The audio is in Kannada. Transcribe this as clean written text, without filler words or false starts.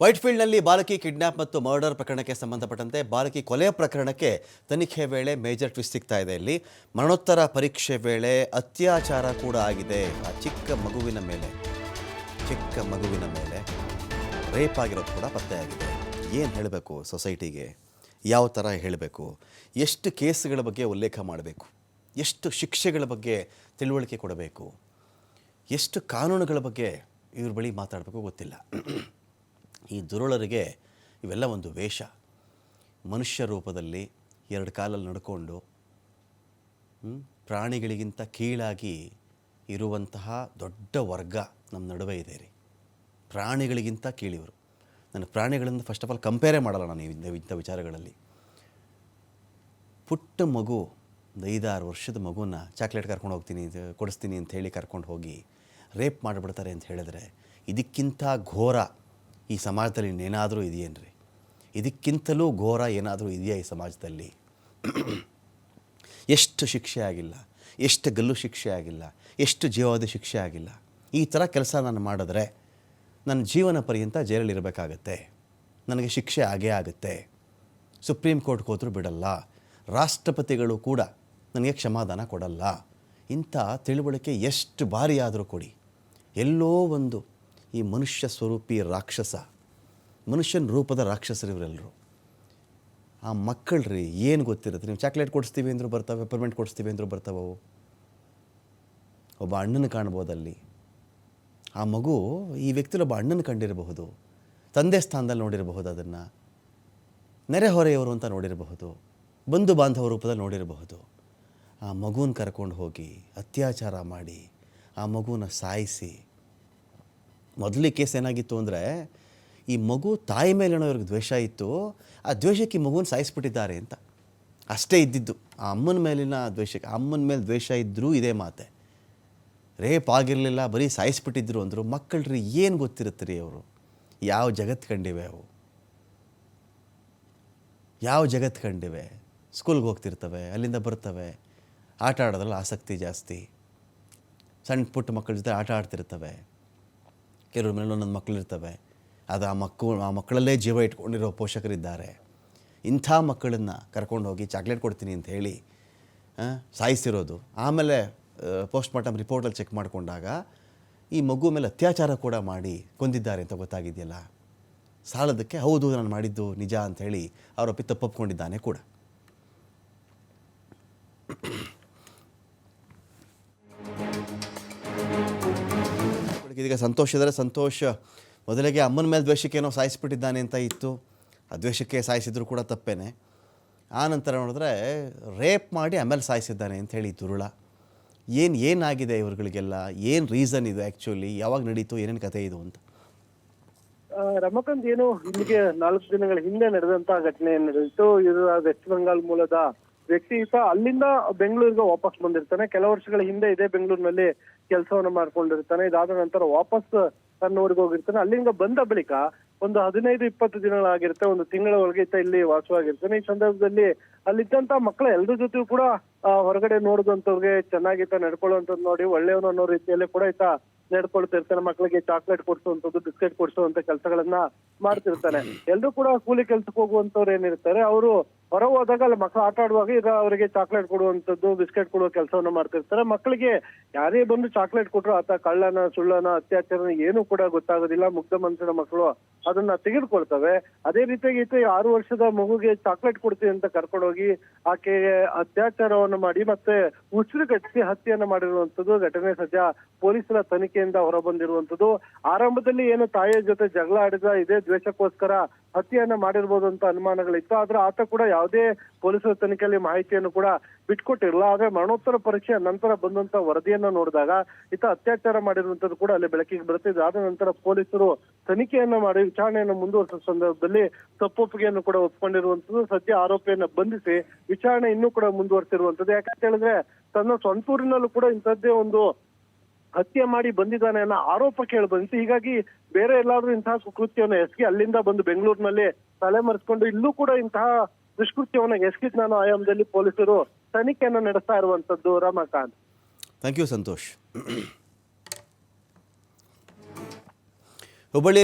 ವೈಟ್ಫೀಲ್ಡ್ನಲ್ಲಿ ಬಾಲಕಿ ಕಿಡ್ನಾಪ್ ಮತ್ತು ಮರ್ಡರ್ ಪ್ರಕರಣಕ್ಕೆ ಸಂಬಂಧಪಟ್ಟಂತೆ ಬಾಲಕಿ ಕೊಲೆ ಪ್ರಕರಣಕ್ಕೆ ತನಿಖೆ ವೇಳೆ ಮೇಜರ್ ಟ್ವಿಸ್ಟ್ ಸಿಗ್ತಾ ಇದೆ. ಇಲ್ಲಿ ಮರಣೋತ್ತರ ಪರೀಕ್ಷೆ ವೇಳೆ ಅತ್ಯಾಚಾರ ಕೂಡ ಆಗಿದೆ. ಆ ಚಿಕ್ಕ ಮಗುವಿನ ಮೇಲೆ ರೇಪ್ ಆಗಿರೋದು ಕೂಡ ಪತ್ತೆಯಾಗಿದೆ. ಏನು ಹೇಳಬೇಕು ಸೊಸೈಟಿಗೆ, ಯಾವ ಥರ ಹೇಳಬೇಕು, ಎಷ್ಟು ಕೇಸ್ಗಳ ಬಗ್ಗೆ ಉಲ್ಲೇಖ ಮಾಡಬೇಕು, ಎಷ್ಟು ಶಿಕ್ಷೆಗಳ ಬಗ್ಗೆ ತಿಳುವಳಿಕೆ ಕೊಡಬೇಕು, ಎಷ್ಟು ಕಾನೂನುಗಳ ಬಗ್ಗೆ ಇವ್ರ ಬಳಿ ಮಾತಾಡಬೇಕು ಗೊತ್ತಿಲ್ಲ. ಈ ದುರುಳರಿಗೆ ಇವೆಲ್ಲ ಒಂದು ವೇಷ. ಮನುಷ್ಯ ರೂಪದಲ್ಲಿ ಎರಡು ಕಾಲಲ್ಲಿ ನಡ್ಕೊಂಡು ಪ್ರಾಣಿಗಳಿಗಿಂತ ಕೀಳಾಗಿ ಇರುವಂತಹ ದೊಡ್ಡ ವರ್ಗ ನಮ್ಮ ನಡುವೆ ಇದೆ ರೀ. ಪ್ರಾಣಿಗಳಿಗಿಂತ ಕೀಳಿವರು. ನಾನು ಪ್ರಾಣಿಗಳಿಂದ ಫಸ್ಟ್ ಆಫ್ ಆಲ್ ಕಂಪೇರೇ ಮಾಡಲ್ಲ ನಾನು ಇಂಥ ವಿಚಾರಗಳಲ್ಲಿ. ಪುಟ್ಟ ಮಗು, ಒಂದು 5-6 ವರ್ಷದ ಮಗುನ ಚಾಕ್ಲೇಟ್ ಕರ್ಕೊಂಡು ಹೋಗ್ತೀನಿ, ಕೊಡಿಸ್ತೀನಿ ಅಂತ ಹೇಳಿ ಕರ್ಕೊಂಡು ಹೋಗಿ ರೇಪ್ ಮಾಡಿಬಿಡ್ತಾರೆ ಅಂತ ಹೇಳಿದ್ರೆ, ಇದಕ್ಕಿಂತ ಘೋರ ಈ ಸಮಾಜದಲ್ಲಿ ಇನ್ನೇನಾದರೂ ಇದೆಯೇನ್ರಿ? ಇದಕ್ಕಿಂತಲೂ ಘೋರ ಏನಾದರೂ ಇದೆಯಾ ಈ ಸಮಾಜದಲ್ಲಿ? ಎಷ್ಟು ಶಿಕ್ಷೆ ಆಗಿಲ್ಲ, ಎಷ್ಟು ಗಲ್ಲು ಶಿಕ್ಷೆ ಆಗಿಲ್ಲ, ಎಷ್ಟು ಜೀವಾವಧಿ ಶಿಕ್ಷೆ ಆಗಿಲ್ಲ. ಈ ಥರ ಕೆಲಸ ನಾನು ಮಾಡಿದ್ರೆ ನನ್ನ ಜೀವನ ಪರ್ಯಂತ ಜೈಲಲ್ಲಿರಬೇಕಾಗತ್ತೆ, ನನಗೆ ಶಿಕ್ಷೆ ಆಗೇ ಆಗುತ್ತೆ. ಸುಪ್ರೀಂ ಕೋರ್ಟ್ಗೆ ಹೋದರೂ ಬಿಡಲ್ಲ, ರಾಷ್ಟ್ರಪತಿಗಳು ಕೂಡ ನನಗೆ ಕ್ಷಮಾದಾನ ಕೊಡಲ್ಲ. ಇಂಥ ತಿಳುವಳಿಕೆ ಎಷ್ಟು ಬಾರಿ ಆದರೂ ಕೊಡಿ. ಎಲ್ಲೋ ಒಂದು ಈ ಮನುಷ್ಯ ಸ್ವರೂಪಿ ರಾಕ್ಷಸ, ಮನುಷ್ಯನ ರೂಪದ ರಾಕ್ಷಸರು ಇವರೆಲ್ಲರೂ. ಆ ಮಕ್ಕಳ್ರಿ ಏನು ಗೊತ್ತಿರುತ್ತೆ? ನೀವು ಚಾಕ್ಲೇಟ್ ಕೊಡಿಸ್ತೀವಿ ಅಂದರೂ ಬರ್ತವೆ, ಪೆಪರ್ಮೆಂಟ್ ಕೊಡಿಸ್ತೀವಿ ಅಂದರೂ ಬರ್ತಾವೆ. ಒಬ್ಬ ಅಣ್ಣನ ಕಾಣ್ಬೋದಲ್ಲಿ. ಆ ಮಗು ಈ ವ್ಯಕ್ತಿಲಿ ಒಬ್ಬ ಅಣ್ಣನ ಕಂಡಿರಬಹುದು, ತಂದೆ ಸ್ಥಾನದಲ್ಲಿ ನೋಡಿರಬಹುದು, ಅದನ್ನು ನೆರೆಹೊರೆಯವರು ಅಂತ ನೋಡಿರಬಹುದು, ಬಂಧು ಬಾಂಧವ ರೂಪದಲ್ಲಿ ನೋಡಿರಬಹುದು. ಆ ಮಗುನ ಕರ್ಕೊಂಡು ಹೋಗಿ ಅತ್ಯಾಚಾರ ಮಾಡಿ ಆ ಮಗುನ ಸಾಯಿಸಿ. ಮೊದಲೇ ಕೇಸ್ ಏನಾಗಿತ್ತು ಅಂದರೆ, ಈ ಮಗು ತಾಯಿ ಮೇಲೇನೋ ಇವ್ರಿಗೆ ದ್ವೇಷ ಇತ್ತು, ಆ ದ್ವೇಷಕ್ಕೆ ಈ ಮಗುನ ಸಾಯಿಸ್ಬಿಟ್ಟಿದ್ದಾರೆ ಅಂತ ಅಷ್ಟೇ ಇದ್ದಿದ್ದು. ಆ ಅಮ್ಮನ ಮೇಲಿನ ದ್ವೇಷಕ್ಕೆ, ಅಮ್ಮನ ಮೇಲೆ ದ್ವೇಷ ಇದ್ದರೂ ಇದೇ ಮಾತೆ. ರೇಪ್ ಆಗಿರಲಿಲ್ಲ, ಬರೀ ಸಾಯಿಸ್ಬಿಟ್ಟಿದ್ರು ಅಂದರು. ಮಕ್ಕಳ್ರಿ ಏನು ಗೊತ್ತಿರುತ್ತೆ ರೀ ಅವರು? ಯಾವ ಜಗತ್ತು ಕಂಡಿವೆ ಅವು? ಯಾವ ಜಗತ್ತು ಕಂಡಿವೆ? ಸ್ಕೂಲ್ಗೆ ಹೋಗ್ತಿರ್ತವೆ, ಅಲ್ಲಿಂದ ಬರ್ತವೆ, ಆಟ ಆಡೋದ್ರಲ್ಲಿ ಆಸಕ್ತಿ ಜಾಸ್ತಿ, ಸಣ್ಣ ಪುಟ್ಟ ಮಕ್ಕಳ ಜೊತೆ ಆಟ ಆಡ್ತಿರ್ತವೆ. ಕೆಲವ್ರ ಮೇಲೆ ಒಂದೊಂದು ಮಕ್ಕಳಿರ್ತವೆ, ಅದು ಆ ಮಕ್ಕಳಲ್ಲೇ ಜೀವ ಇಟ್ಕೊಂಡಿರೋ ಪೋಷಕರಿದ್ದಾರೆ. ಇಂಥ ಮಕ್ಕಳನ್ನು ಕರ್ಕೊಂಡು ಹೋಗಿ ಚಾಕ್ಲೇಟ್ ಕೊಡ್ತೀನಿ ಅಂತ ಹೇಳಿ ಸಾಯಿಸಿರೋದು. ಆಮೇಲೆ ಪೋಸ್ಟ್ ಮಾರ್ಟಮ್ ರಿಪೋರ್ಟಲ್ಲಿ ಚೆಕ್ ಮಾಡಿಕೊಂಡಾಗ ಈ ಮಗು ಮೇಲೆ ಅತ್ಯಾಚಾರ ಕೂಡ ಮಾಡಿ ಕೊಂದಿದ್ದಾರೆ ಅಂತ ಗೊತ್ತಾಗಿದೆಯಲ್ಲ. ಸಾಲದಕ್ಕೆ ಹೌದು ನಾನು ಮಾಡಿದ್ದು ನಿಜ ಅಂಥೇಳಿ ಆರೋಪಿ ತಪ್ಪೊಪ್ಕೊಂಡಿದ್ದಾನೆ ಕೂಡ. ಇದೀಗ ಸಂತೋಷ್ ಇದ್ದಾರೆ. ಸಂತೋಷ್, ಮೊದಲಿಗೆ ಅಮ್ಮನ ಮೇಲೆ ದ್ವೇಷಕ್ಕೇನೋ ಸಾಯಿಸ್ಬಿಟ್ಟಿದ್ದಾನೆ ಅಂತ ಇತ್ತು. ಆ ದ್ವೇಷಕ್ಕೆ ಸಾಯಿಸಿದ್ರು ಕೂಡ ತಪ್ಪೇನೆ. ಆ ನಂತರ ನೋಡಿದ್ರೆ ರೇಪ್ ಮಾಡಿ ಆಮೇಲೆ ಸಾಯಿಸಿದ್ದಾನೆ ಅಂಥೇಳಿ ದುರುಳ. ಏನಾಗಿದೆ ಇವ್ರುಗಳಿಗೆಲ್ಲ? ಏನು ರೀಸನ್ ಇದೆ ಆ್ಯಕ್ಚುಲಿ? ಯಾವಾಗ ನಡೀತು, ಏನೇನು ಕಥೆ ಇದು ಅಂತ? ರಮಕಾಂತ್, ಏನು ಇಲ್ಲಿಗೆ 4 ದಿನಗಳ ಹಿಂದೆ ನಡೆದಂತಹ ಘಟನೆ ನಡೆದಿತ್ತು. ಇದು ವೆಸ್ಟ್ ಬೆಂಗಾಲ್ ಮೂಲದ ವ್ಯಕ್ತಿ. ಈತ ಅಲ್ಲಿಂದ ಬೆಂಗಳೂರಿಗೆ ವಾಪಸ್ ಬಂದಿರ್ತಾನೆ. ಕೆಲ ವರ್ಷಗಳ ಹಿಂದೆ ಇದೇ ಬೆಂಗಳೂರಿನಲ್ಲಿ ಕೆಲಸವನ್ನ ಮಾಡ್ಕೊಂಡಿರ್ತಾನೆ. ಇದಾದ ನಂತರ ವಾಪಸ್ ತನ್ನ ಊರಿಗೆ ಹೋಗಿರ್ತಾನೆ. ಅಲ್ಲಿಂದ ಬಂದ ಬಳಿಕ ಒಂದು 15-20 ದಿನಗಳಾಗಿರುತ್ತೆ, ಒಂದು ತಿಂಗಳ ಒಳಗೆ ಈತ ಇಲ್ಲಿ ವಾಸವಾಗಿರ್ತಾನೆ. ಈ ಸಂದರ್ಭದಲ್ಲಿ ಅಲ್ಲಿದ್ದಂತ ಮಕ್ಕಳ ಎಲ್ಲರ ಜೊತೆಗೂ ಕೂಡ ಹೊರಗಡೆ ನೋಡಿದಂತವ್ರಿಗೆ ಚೆನ್ನಾಗಿತ್ತ ನಡ್ಕೊಳ್ಳುವಂಥದ್ದು ನೋಡಿ ಒಳ್ಳೆಯವನು ಅನ್ನೋ ರೀತಿಯಲ್ಲಿ ಕೂಡ ಈತ ನಡ್ಕೊಳ್ತಿರ್ತಾನೆ. ಮಕ್ಕಳಿಗೆ ಚಾಕ್ಲೇಟ್ ಕೊಡಿಸುವಂಥದ್ದು, ಬಿಸ್ಕೆಟ್ ಕೊಡಿಸುವಂತ ಕೆಲಸಗಳನ್ನ ಮಾಡ್ತಿರ್ತಾನೆ. ಎಲ್ಲರೂ ಕೂಡ ಕೂಲಿ ಕೆಲ್ಸಕ್ಕೆ ಹೋಗುವಂತವ್ರು ಏನಿರ್ತಾರೆ, ಅವರು ಹೊರ ಹೋದಾಗ ಅಲ್ಲಿ ಮಕ್ಕಳು ಆಟ ಆಡುವಾಗ ಈಗ ಅವರಿಗೆ ಚಾಕ್ಲೇಟ್ ಕೊಡುವಂಥದ್ದು, ಬಿಸ್ಕೆಟ್ ಕೊಡುವ ಕೆಲಸವನ್ನ ಮಾಡ್ತಿರ್ತಾರೆ. ಮಕ್ಕಳಿಗೆ ಯಾರೇ ಬಂದು ಚಾಕ್ಲೇಟ್ ಕೊಟ್ರು ಆತ ಕಳ್ಳನ ಸುಳ್ಳನ ಅತ್ಯಾಚಾರನ ಏನು ಕೂಡ ಗೊತ್ತಾಗೋದಿಲ್ಲ. ಮುಗ್ಧ ಮನಸ್ಸಿನ ಮಕ್ಕಳು ಅದನ್ನ ತೆಗೆದುಕೊಳ್ತವೆ. ಅದೇ ರೀತಿಯಾಗಿ ಈತ 6 ವರ್ಷದ ಮಗುಗೆ ಚಾಕ್ಲೇಟ್ ಕೊಡ್ತೀವಿ ಅಂತ ಕರ್ಕೊಂಡೋಗಿ ಆಕೆಗೆ ಅತ್ಯಾಚಾರವನ್ನು ಮಾಡಿ ಮತ್ತೆ ಉಸಿರುಗಟ್ಟಿಸಿ ಹತ್ಯೆಯನ್ನ ಮಾಡಿರುವಂತದ್ದು ಘಟನೆ ಸದ್ಯ ಪೊಲೀಸರ ತನಿಖೆಯಿಂದ ಹೊರ ಬಂದಿರುವಂತದ್ದು. ಆರಂಭದಲ್ಲಿ ಏನು ತಾಯಿಯ ಜೊತೆ ಜಗಳ ಆಡಿದ ಇದೇ ದ್ವೇಷಕ್ಕೋಸ್ಕರ ಹತ್ಯೆಯನ್ನ ಮಾಡಿರ್ಬೋದು ಅಂತ ಅನುಮಾನಗಳಿತ್ತು. ಆದ್ರೆ ಆತ ಕೂಡ ಯಾವುದೇ ಪೊಲೀಸರ ತನಿಖೆಯಲ್ಲಿ ಮಾಹಿತಿಯನ್ನು ಕೂಡ ಬಿಟ್ಕೊಟ್ಟಿರಲ್ಲ. ಆದ್ರೆ ಮರಣೋತ್ತರ ಪರೀಕ್ಷೆಯ ನಂತರ ಬಂದಂತ ವರದಿಯನ್ನ ನೋಡಿದಾಗ ಈತ ಅತ್ಯಾಚಾರ ಮಾಡಿರುವಂತದ್ದು ಕೂಡ ಅಲ್ಲಿ ಬೆಳಕಿಗೆ ಬರುತ್ತೆ. ಇದಾದ ನಂತರ ಪೊಲೀಸರು ತನಿಖೆಯನ್ನ ಮಾಡಿ ವಿಚಾರಣೆಯನ್ನು ಮುಂದುವರಿಸುವ ಸಂದರ್ಭದಲ್ಲಿ ತಪ್ಪೊಪ್ಪಿಗೆಯನ್ನು ಕೂಡ ಒಪ್ಕೊಂಡಿರುವಂತದ್ದು. ಸದ್ಯ ಆರೋಪಿಯನ್ನ ಬಂಧಿಸಿ ವಿಚಾರಣೆ ಇನ್ನೂ ಕೂಡ ಮುಂದುವರಿಸಿರುವಂತದ್ದು. ಯಾಕಂತ ಹೇಳಿದ್ರೆ ತನ್ನ ಸ್ವಂತೂರಿನಲ್ಲೂ ಕೂಡ ಇಂಥದ್ದೇ ಒಂದು ಹತ್ಯೆ ಮಾಡಿ ಬಂದಿದ್ದಾನೆ ಅನ್ನೋ ಆರೋಪ ಕೇಳಿ ಬಂದಿತ್ತು. ಹೀಗಾಗಿ ಬೇರೆ ಎಲ್ಲಾದ್ರೂ ಇಂತಹ ಕೃತ್ಯವನ್ನು ಎಸಗಿ ಅಲ್ಲಿಂದ ಬಂದು ಬೆಂಗಳೂರಿನಲ್ಲಿ ತಲೆಮರೆಸ್ಕೊಂಡು ಇಲ್ಲೂ ಕೂಡ ಇಂತಹ ದುಷ್ಕೃತ್ಯವನ್ನು ಎಸಗಿದ ನಾನು ಆಯಾಮದಲ್ಲಿ ಪೊಲೀಸರು ತನಿಖೆಯನ್ನು ನಡೆಸ್ತಾ ಇರುವಂತದ್ದು. Ramakant, thank you Santosh. ಹುಬ್ಬಳ್ಳಿ